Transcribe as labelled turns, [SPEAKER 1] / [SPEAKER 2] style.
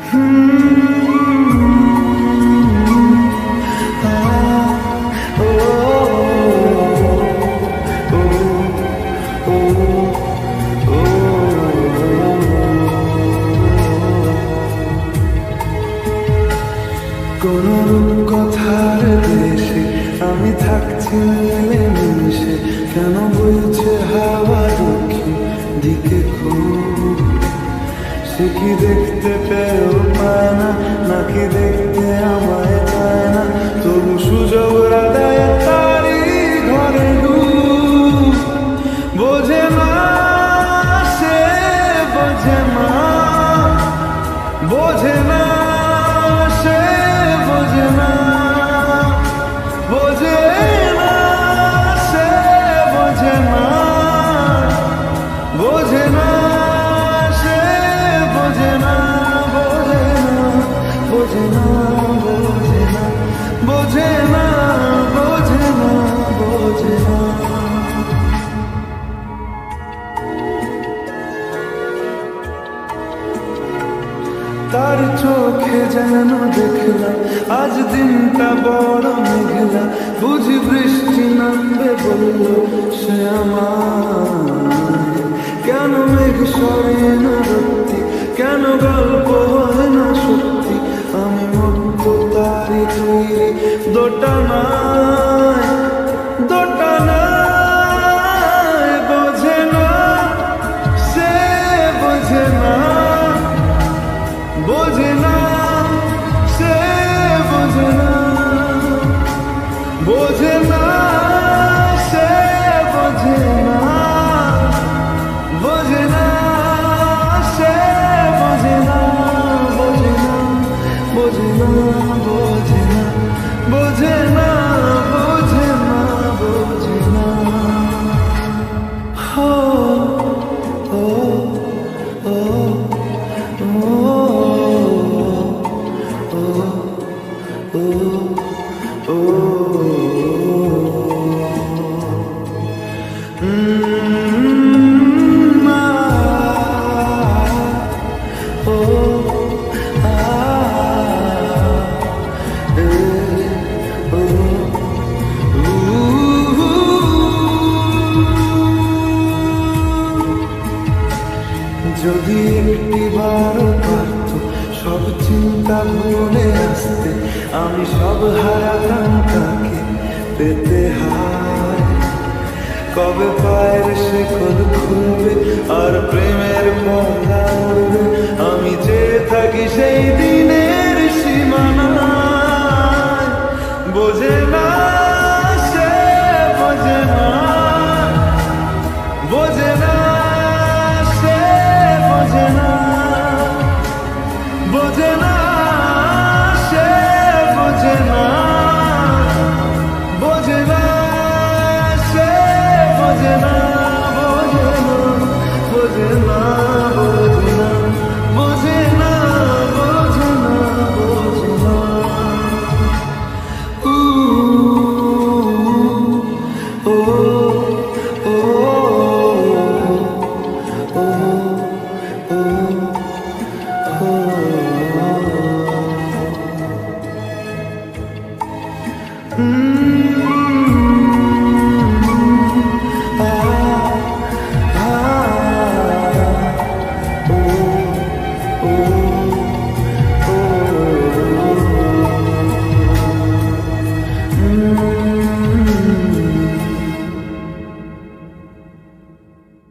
[SPEAKER 1] কোন কথার দেশে আমি থাকছি মিলেমিশে, কেন বইছে হাওয়া দক্ষিণ দিকে খুব? সে কি দেখতে পেয়েও পায় না, নাকি দেখতে আমায় চায় না? তবু সুযোগ রাধায় তারি ঘরে ডুব। বোঝে না সে, বোঝে না, বোঝে না সে, বোঝে না, বোঝে না সে, বোঝে না, বোঝে না সে, বোঝে না, বোঝে না, বোঝে না, বোঝে না, বোঝে না, বোঝে না, বোঝে না। তার চোখে যেন দেখলাম আজ দিনটা বড় মেঘলা, বুঝি বৃষ্টি নামবে বলল সে আমার। কেন মেঘ সরে না সত্যি, কেন গল্প হয় না সত্যি? আমি মুক্ত তারি তৈরি দোটানায়, দোটানায়। বোঝে না সে, বোঝে না, বোঝে না সে, বোঝে না, বোঝে না সে, বোঝে না, বোঝে না সে, বোঝে না, বোঝে না, বোঝে না, বোঝে না, বোঝে না, বোঝে না, বোঝে না। হো ও ও যদি একটিবার পারত সব চিন্তা ভুলে আসতে, আমি সব হারাতাম তাকে পেতে হায়। কবে পায়ের শেকল খুলবে আর প্রেমের পর্দা উড়বে,